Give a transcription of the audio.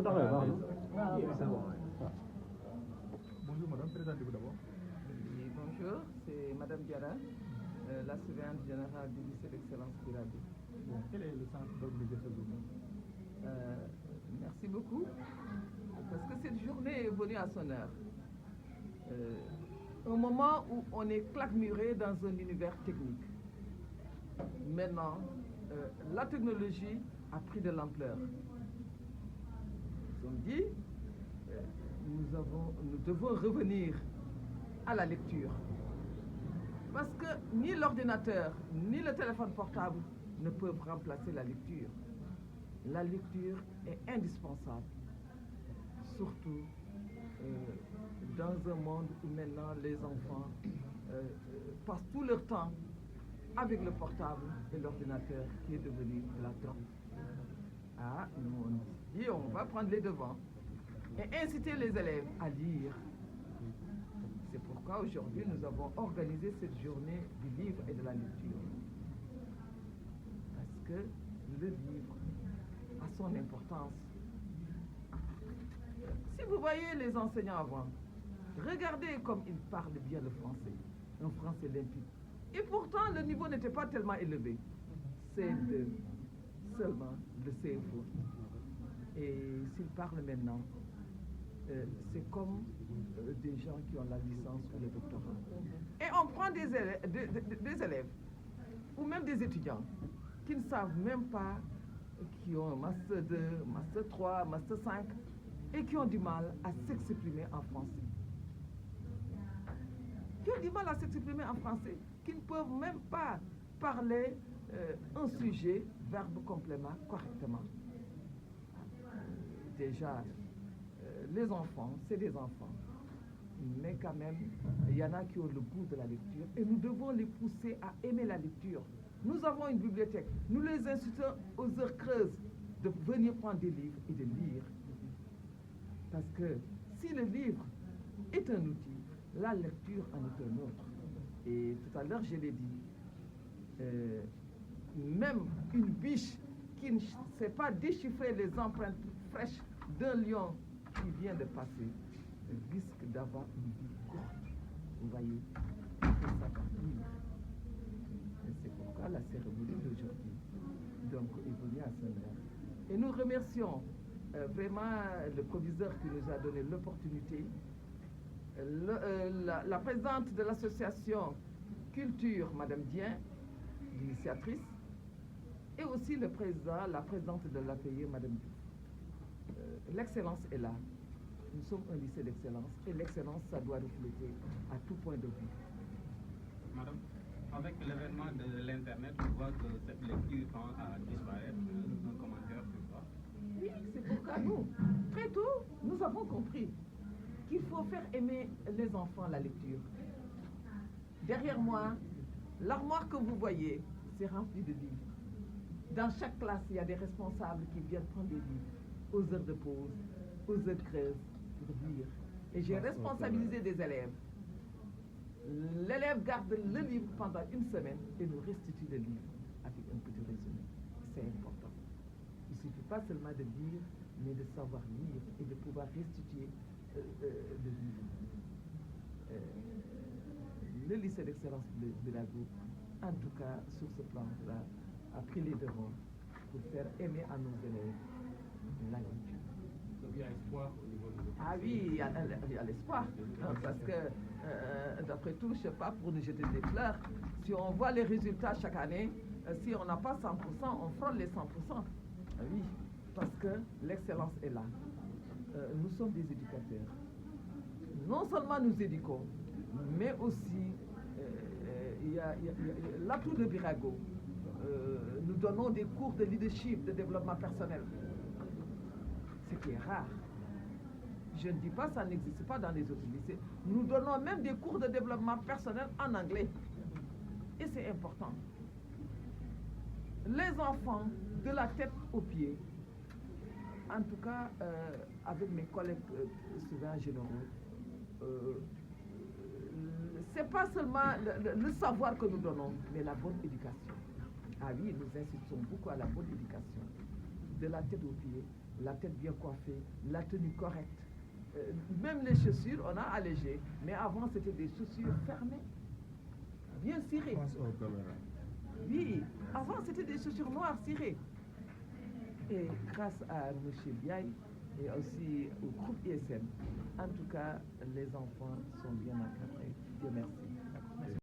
Bonjour madame, présentez-vous d'abord. Oui, bonjour, c'est madame Diarra, la surveillante générale du lycée d'excellence Birago. Bon, quel est le sens d'organiser ce journée? Merci beaucoup, parce que cette journée est venue à son heure. Un moment où on est claquemuré dans un univers technique. Maintenant, la technologie a pris de l'ampleur. Nous avons dit, nous devons revenir à la lecture. Parce que ni l'ordinateur, ni le téléphone portable ne peuvent remplacer la lecture. La lecture est indispensable, surtout dans un monde où maintenant les enfants passent tout leur temps avec le portable et l'ordinateur qui est devenu la drogue. Ah, nous on dit on va prendre les devants et inciter les élèves à lire. C'est pourquoi aujourd'hui nous avons organisé cette journée du livre et de la lecture. Parce que le livre a son importance. Si vous voyez les enseignants avant, regardez comme ils parlent bien le français, un français limpide. Et pourtant le niveau n'était pas tellement élevé. C'est seulement le CFO. Et s'ils parlent maintenant, c'est comme des gens qui ont la licence ou le doctorat. Et on prend des élèves, ou même des étudiants, qui ne savent même pas, qui ont un master 2, master 3, master 5, et qui ont du mal à s'exprimer en français. Qui ont du mal à s'exprimer en français, qui ne peuvent même pas parler un sujet, verbe, complément, correctement. Déjà, les enfants, c'est des enfants. Mais quand même, il y en a qui ont le goût de la lecture et nous devons les pousser à aimer la lecture. Nous avons une bibliothèque. Nous les incitons aux heures creuses de venir prendre des livres et de lire. Parce que si le livre est un outil, la lecture en est un autre. Et tout à l'heure, je l'ai dit, même une biche qui ne sait pas déchiffrer les empreintes fraîches d'un lion qui vient de passer risque d'avoir une vie courte. Vous voyez, il faut savoir lire. Et c'est pourquoi la cérémonie d'aujourd'hui est venue à son heure. Et nous remercions vraiment le proviseur qui nous a donné l'opportunité, la présidente de l'association Culture, Madame Dien, l'initiatrice, et aussi le président, la présidente de l'API, Madame Diouf. L'excellence est là. Nous sommes un lycée d'excellence et l'excellence, ça doit refléter à tout point de vue. Madame, avec l'événement de l'Internet, on voit que cette lecture tend à disparaître. Un commentaire sur ça? Oui, c'est pourquoi nous, très tôt, nous avons compris qu'il faut faire aimer les enfants la lecture. Derrière moi, l'armoire que vous voyez, c'est rempli de livres. Dans chaque classe, il y a des responsables qui viennent prendre des livres aux heures de pause, aux heures creuses, pour lire. Et j'ai responsabilisé des élèves. L'élève garde le livre pendant une semaine et nous restitue le livre avec un petit résumé. C'est important. Il ne suffit pas seulement de lire, mais de savoir lire et de pouvoir restituer le livre. Le lycée d'excellence de la groupe, en tout cas sur ce plan-là, a pris les devants pour faire aimer à nos élèves la lecture. Donc il y a espoir au niveau de Ah oui, il y a l'espoir. Parce que, d'après tout, je ne sais pas, pour nous jeter des fleurs, si on voit les résultats chaque année, si on n'a pas 100%, on frôle les 100%. Ah oui, parce que l'excellence est là. Nous sommes des éducateurs. Non seulement nous éduquons, mais aussi, il y a l'atout de Birago. Nous donnons des cours de leadership, de développement personnel. Ce qui est rare. Je ne dis pas que ça n'existe pas dans les autres lycées. Nous donnons même des cours de développement personnel en anglais. Et c'est important. Les enfants, de la tête aux pieds, en tout cas, avec mes collègues souvent généraux, c'est pas seulement le savoir que nous donnons, mais la bonne éducation. Ah oui, nous insistons beaucoup à la bonne éducation, de la tête aux pieds, la tête bien coiffée, la tenue correcte. Même les chaussures, on a allégé, mais avant c'était des chaussures fermées, bien cirées. Face aux caméras. Oui, avant c'était des chaussures noires cirées. Et grâce à M. Biaye et aussi au groupe ISM, en tout cas, les enfants sont bien encadrés. Dieu merci.